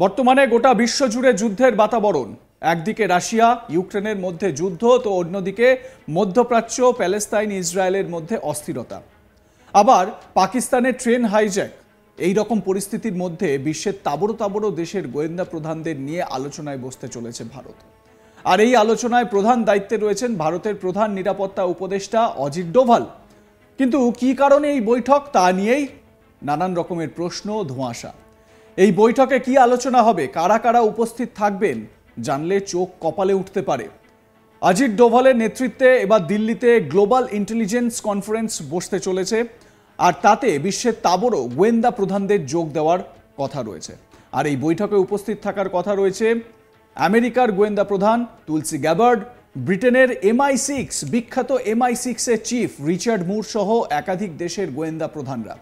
বর্তমানে গোটা বিশ্ব জুড়ে যুদ্ধের বাতাবরণ। একদিকে রাশিয়া ইউক্রেনের মধ্যে যুদ্ধ, তো অন্যদিকে মধ্যপ্রাচ্য প্যালেস্তাইন ইসরায়েলের মধ্যে অস্থিরতা। আবার পাকিস্তানের ট্রেন হাইজ্যাক। এই রকম পরিস্থিতির মধ্যে বিশ্বের তাবড়ো তাবড়ো দেশের গোয়েন্দা প্রধানদের নিয়ে আলোচনায় বসতে চলেছে ভারত। আর এই আলোচনায় প্রধান দায়িত্বে রয়েছেন ভারতের প্রধান নিরাপত্তা উপদেষ্টা অজিত ডোভাল। কিন্তু কী কারণে এই বৈঠক, তা নিয়েই নানান রকমের প্রশ্ন, ধোঁয়াশা। এই বৈঠকে কি আলোচনা হবে, কারা কারা উপস্থিত থাকবেন, জানলে চোখ কপালে উঠতে পারে। অজিত ডোভালের নেতৃত্বে এবার দিল্লিতে গ্লোবাল ইন্টেলিজেন্স কনফারেন্স বসতে চলেছে, আর তাতে বিশ্বের তাবড়ো গোয়েন্দা প্রধানদের যোগ দেওয়ার কথা রয়েছে। আর এই বৈঠকে উপস্থিত থাকার কথা রয়েছে আমেরিকার গোয়েন্দা প্রধান তুলসি গ্যাবার্ড, ব্রিটেনের MI6 বিখ্যাত MI6 এর চিফ রিচার্ড মুর সহ একাধিক দেশের গোয়েন্দা প্রধানরা।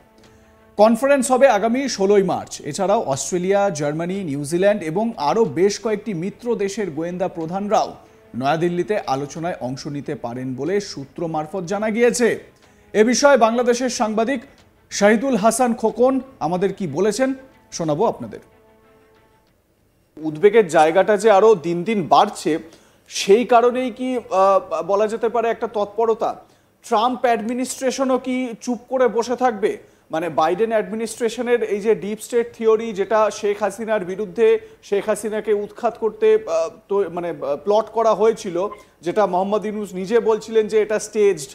কনফারেন্স হবে আগামী 16 মার্চ। এছাড়াও অস্ট্রেলিয়া, জার্মানি, নিউজিল্যান্ড এবং আরও বেশ কয়েকটি মিত্র দেশের গোয়েন্দা প্রধানরাও নয়াদিল্লিতে আলোচনায় অংশ নিতে পারেন বলে সূত্র মারফত জানা গিয়েছে। এ বিষয়ে বাংলাদেশের সাংবাদিক শাহিদুল হাসান খোকন আমাদের কি বলেছেন শোনাবো আপনাদের। উদ্বেগের জায়গাটা যে আরো দিন দিন বাড়ছে, সেই কারণেই কি বলা যেতে পারে একটা তৎপরতা? ট্রাম্প অ্যাডমিনিস্ট্রেশনও কি চুপ করে বসে থাকবে? মানে বাইডেন অ্যাডমিনিস্ট্রেশনের এই যে ডিপ স্টেট থিওরি, যেটা শেখ হাসিনার বিরুদ্ধে, শেখ হাসিনাকে উৎখাত করতে মানে প্লট করা হয়েছিল, যেটা মোহাম্মদ ইউনূস নিজে বলছিলেন যে এটা স্টেজড,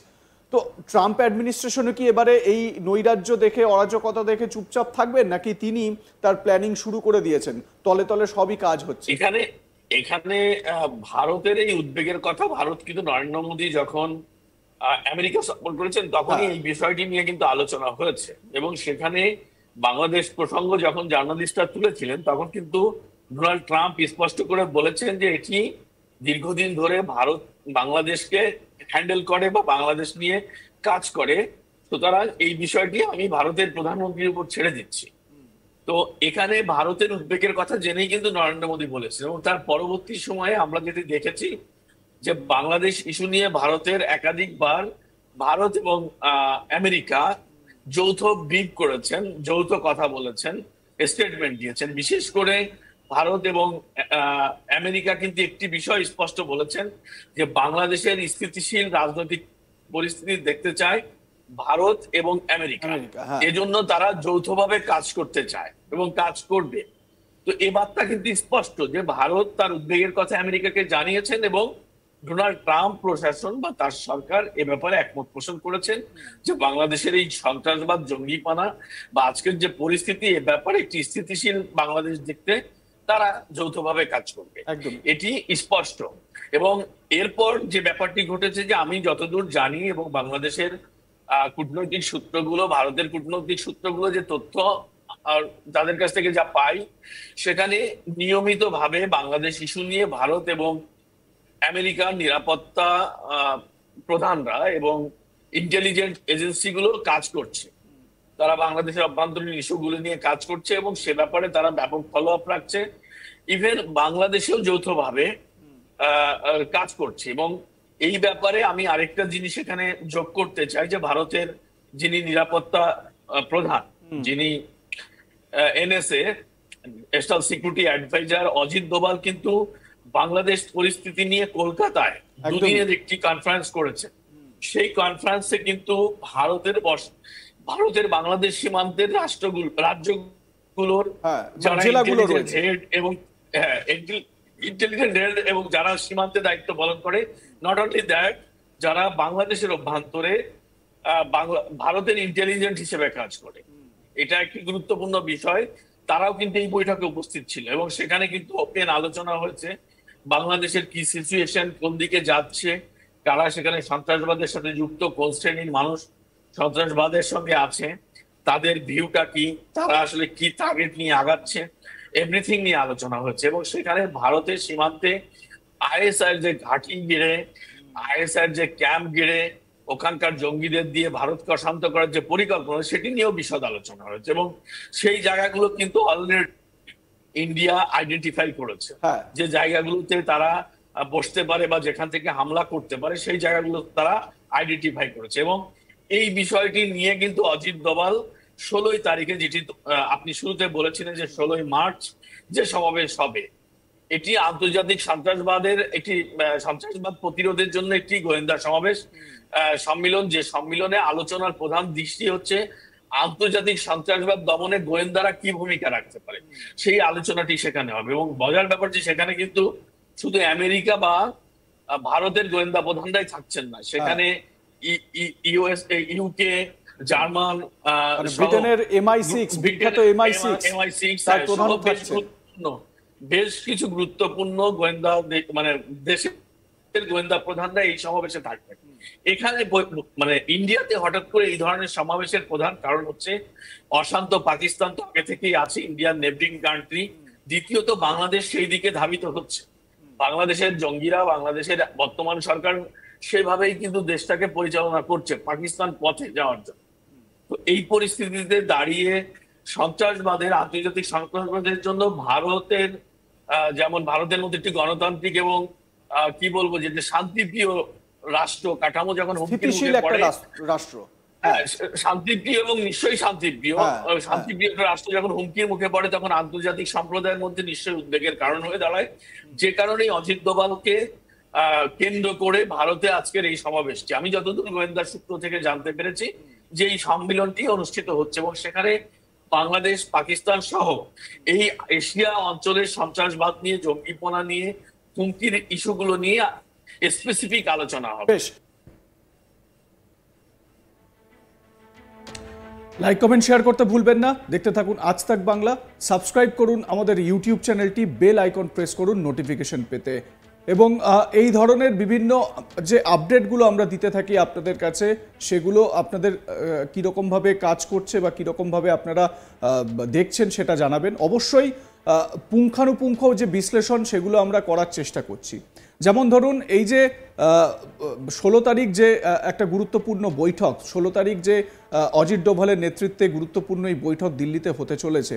তো ট্রাম্প অ্যাডমিনিস্ট্রেশনও কি এবারে এই নৈরাজ্য দেখে, অরাজকতা দেখে চুপচাপ থাকবেন, নাকি তিনি তার প্ল্যানিং শুরু করে দিয়েছেন, তলে তলে সবই কাজ হচ্ছে? এখানে এখানে ভারতের এই উদ্বেগের কথা, ভারত কিন্তু নরেন্দ্র মোদী যখন আমেরিকা সফর করেছেন তখনই এই বিষয়টি নিয়ে কিন্তু আলোচনা হয়েছে, এবং সেখানে বাংলাদেশ প্রসঙ্গ যখন জার্নালিস্টরা তুলেছিলেন তখন কিন্তু ডোনাল্ড ট্রাম্প স্পষ্ট করে বলেছেন যে এটি দীর্ঘদিন ধরে ভারত বাংলাদেশকে হ্যান্ডেল করে বা বাংলাদেশ নিয়ে কাজ করে, সুতরাং এই বিষয়টি আমি ভারতের প্রধানমন্ত্রীর উপর ছেড়ে দিচ্ছি। তো এখানে ভারতের উদ্বেগের কথা জেনেই কিন্তু নরেন্দ্র মোদী বলেছেন, এবং তার পরবর্তী সময়ে আমরা যেটি দেখেছি যে বাংলাদেশ ইস্যু নিয়ে ভারতের একাধিকবার ভারত এবং আমেরিকা যৌথ ব্রিফ করেছেন, যৌথ কথা বলেছেন, স্টেটমেন্ট দিয়েছেন। বিশেষ করে ভারত এবং আমেরিকা কিন্তু একটি বিষয় স্পষ্ট বলেছেন যে বাংলাদেশের স্থিতিশীল রাজনৈতিক পরিস্থিতি দেখতে চায় ভারত এবং আমেরিকা, এজন্য তারা যৌথভাবে কাজ করতে চায় এবং কাজ করবে। তো এই বার্তা কিন্তু স্পষ্ট যে ভারত তার উদ্বেগের কথা আমেরিকাকে জানিয়েছেন, এবং ডোনাল্ড ট্রাম্প প্রশাসন বা তার সরকার এ ব্যাপারে একমত পোষণ করেছেন যে বাংলাদেশের এই সন্ত্রাসবাদ, জঙ্গিপানা বা আজকের যে পরিস্থিতি, এ ব্যাপারে একটি স্থিতিশীল বাংলাদেশ দেখতে তারা যৌথভাবে কাজ করবে, এটি স্পষ্ট। এবং এরপর যে ব্যাপারটি ঘটেছে, যে আমি যতদূর জানি এবং বাংলাদেশের কূটনৈতিক সূত্রগুলো, ভারতের কূটনৈতিক সূত্রগুলো যে তথ্য আর তাদের কাছ থেকে যা পাই, সেখানে নিয়মিত ভাবে বাংলাদেশ ইস্যু নিয়ে ভারত এবং আমেরিকার নিরাপত্তা প্রধানরা এবং ইন্টেলিজেন্স এজেন্সিগুলো কাজ করছে। তারা বাংলাদেশের অভ্যন্তরীণ ইস্যুগুলো নিয়ে কাজ করছে এবং সে ব্যাপারে তারা ব্যাপক ফলো আপ রাখছে। ইভেন বাংলাদেশেও যৌথভাবে কাজ করছে। এবং এই ব্যাপারে আমি আরেকটা জিনিস এখানে যোগ করতে চাই, যে ভারতের যিনি নিরাপত্তা প্রধান, যিনি NSA national security adviser Ajit Doval, কিন্তু বাংলাদেশ পরিস্থিতি নিয়ে কলকাতায় দুদিনের একটি কনফারেন্স করেছে। সেই কনফারেন্সে কিন্তু ভারতের বাংলাদেশ সীমান্তের রাজ্যগুলোর যারা হেড এবং ইন্টেলিজেন্ট হেড এবং যারা সীমান্তে দায়িত্ব পালন করে, নট অনলি দ্যাট, যারা বাংলাদেশের অভ্যন্তরে ভারতের ইন্টেলিজেন্ট হিসেবে কাজ করে, এটা একটি গুরুত্বপূর্ণ বিষয়। তারাও কিন্তু এই বৈঠকে উপস্থিত ছিল, এবং সেখানে কিন্তু ওপেন আলোচনা হয়েছে বাংলাদেশের কি সিচুয়েশন, কোন দিকে যাচ্ছে, কারা সেখানে সন্ত্রাসবাদের সাথে যুক্ত, কোন শ্রেণীর মানুষ সন্ত্রাসবাদের সঙ্গে আছে, তাদের ভিউটা কি, তারা আসলে কি টার্গেট নিয়ে আগাচ্ছে, এভরিথিং নিয়ে আলোচনা হয়েছে। এবং সেখানে ভারতের সীমান্তে ISR যে ঘাঁটি গিরে, ISR যে ক্যাম্প গিরে ওখানকার জঙ্গিদের দিয়ে ভারতকে অশান্ত করার যে পরিকল্পনা, সেটি নিয়েও বিশদ আলোচনা হয়েছে। এবং সেই জায়গাগুলো কিন্তু অলরেডি ইন্ডিয়া আইডেন্টিফাই করেছে, যে জায়গাগুলোতে তারা বসতে পারে বা যেখান থেকে হামলা করতে পারে, সেই জায়গাগুলো তারা আইডেন্টিফাই করেছে। এবং এই বিষয়টি নিয়ে কিন্তু অজিত ডোভাল 16 তারিখে, যেটি আপনি শুরুতে বলেছিলেন যে 16 মার্চ যে সমাবেশ হবে, এটি আন্তর্জাতিক সন্ত্রাসবাদের একটি সন্ত্রাসবাদ প্রতিরোধের জন্য একটি গোয়েন্দা সমাবেশ সম্মিলন, যে সম্মিলনে আলোচনার প্রধান দৃষ্টি হচ্ছে আন্তর্জাতিক সন্ত্রাসবাদ দমনে গোয়েন্দারা কি ভূমিকা রাখতে পারে, সেই আলোচনাটি সেখানে হবে। এবং মজার ব্যাপার যে সেখানে কিন্তু শুধু আমেরিকা বা ভারতের গোয়েন্দা প্রধানরাই থাকছেন না, সেখানে ইউএস, ইউকে, জার্মান, ব্রিটেনের MI6, বিখ্যাত MI6 তার প্রধান থাকছেন। বেশ কিছু গুরুত্বপূর্ণ গোয়েন্দা মানে দেশের গোয়েন্দা প্রধানরা এই সমাবেশে থাকবেন। এখানে মানে ইন্ডিয়াতে হঠাৎ করে এই ধরনের সমাবেশের প্রধান কারণ হচ্ছে অশান্ত পাকিস্তান তো আগে থেকেই আছে, ইন্ডিয়ার নেবরিং কান্ট্রি। দ্বিতীয়ত বাংলাদেশ সেই দিকে ধাবিত হচ্ছে, বাংলাদেশের জঙ্গিরা, বাংলাদেশের বর্তমান সরকার সেভাবেই কিন্তু দেশটাকে পরিচালনা করছে পাকিস্তান পথে যাওয়ার জন্য। তো এই পরিস্থিতিতে দাঁড়িয়ে সন্ত্রাসবাদের, আন্তর্জাতিক সন্ত্রাসবাদের জন্য ভারতের যেমন ভারতের মধ্যে একটি গণতান্ত্রিক এবং কি বলবো যে শান্তিপ্রিয় রাষ্ট্র কাঠামো যখন হুমকির মুখে পড়ে, রাষ্ট্র শান্তিপ্রিয় এবং নিশ্চয়ই শান্তিপ্রিয় একটা রাষ্ট্র যখন হুমকির মুখে পড়ে, তখন আন্তর্জাতিক সম্প্রদায়ের মধ্যে নিশ্চয়ই উদ্বেগের কারণ হয়ে দাঁড়ায়। যে কারণেই অজিত দোভালকে কেন্দ্র করে ভারতে আজকের এই সমাবেশটি, আমি যতদূর গোয়েন্দা সূত্র থেকে জানতে পেরেছি যে এই সম্মিলনটি অনুষ্ঠিত হচ্ছে এবং সেখানে বাংলাদেশ, পাকিস্তান সহ এই এশিয়া অঞ্চলের সন্ত্রাসবাদ নিয়ে, জঙ্গিপনা নিয়ে, হুমকির ইস্যুগুলো নিয়ে স্পেসিফিক আলোচনা হবে। লাইক, কমেন্ট, শেয়ার করতে ভুলবেন না। দেখতে থাকুন আজ তাক বাংলা। সাবস্ক্রাইব করুন আমাদের ইউটিউব চ্যানেলটি, বেল আইকন প্রেস করুন নোটিফিকেশন পেতে। এবং এই ধরনের বিভিন্ন যে আপডেটগুলো আমরা দিতে থাকি আপনাদের কাছে, সেগুলো আপনাদের কীরকমভাবে কাজ করছে বা কীরকমভাবে আপনারা দেখছেন সেটা জানাবেন। অবশ্যই পুঙ্খানুপুঙ্খ যে বিশ্লেষণ সেগুলো আমরা করার চেষ্টা করছি। যেমন ধরুন এই যে 16 তারিখ যে একটা গুরুত্বপূর্ণ বৈঠক, 16 তারিখ যে অজিত ডোভালের নেতৃত্বে গুরুত্বপূর্ণ এই বৈঠক দিল্লিতে হতে চলেছে,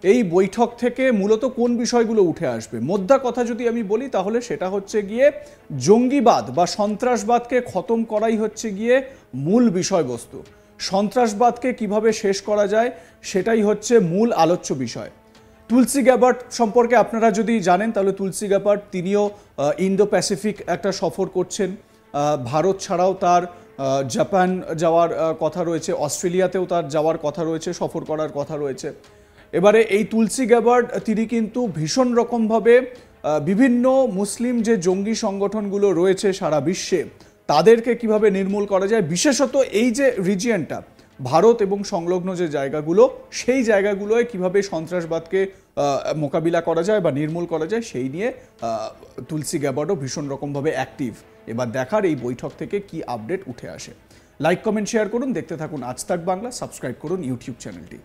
এই বৈঠক থেকে মূলত কোন বিষয়গুলো উঠে আসবে? মোদ্দা কথা যদি আমি বলি তাহলে সেটা হচ্ছে গিয়ে জঙ্গিবাদ বা সন্ত্রাসবাদকে খতম করাই হচ্ছে গিয়ে মূল বিষয়বস্তু। সন্ত্রাসবাদকে কিভাবে শেষ করা যায় সেটাই হচ্ছে মূল আলোচ্য বিষয়। তুলসী গ্যাবার্ট সম্পর্কে আপনারা যদি জানেন তাহলে তুলসী গ্যাবার্ট তিনিও ইন্দো প্যাসিফিক একটা সফর করছেন। ভারত ছাড়াও তার জাপান যাওয়ার কথা রয়েছে, অস্ট্রেলিয়াতেও তার যাওয়ার কথা রয়েছে, সফর করার কথা রয়েছে। এবারে এই তুলসী গ্যাবার্ট তিনি কিন্তু ভীষণ রকমভাবে বিভিন্ন মুসলিম যে জঙ্গি সংগঠনগুলো রয়েছে সারা বিশ্বে তাদেরকে কিভাবে নির্মূল করা যায়, বিশেষত এই যে রিজিয়নটা ভারত এবং সংলগ্ন যে জায়গাগুলো, সেই জায়গাগুলোয় কিভাবে সন্ত্রাসবাদকে মোকাবিলা করা যায় বা নির্মূল করা যায় সেই নিয়ে তুলসী গ্যাবার্টও ভীষণ রকমভাবে অ্যাক্টিভ। এবার দেখার এই বৈঠক থেকে কি আপডেট উঠে আসে। লাইক, কমেন্ট, শেয়ার করুন। দেখতে থাকুন আজ তাক বাংলা। সাবস্ক্রাইব করুন ইউটিউব চ্যানেলটি।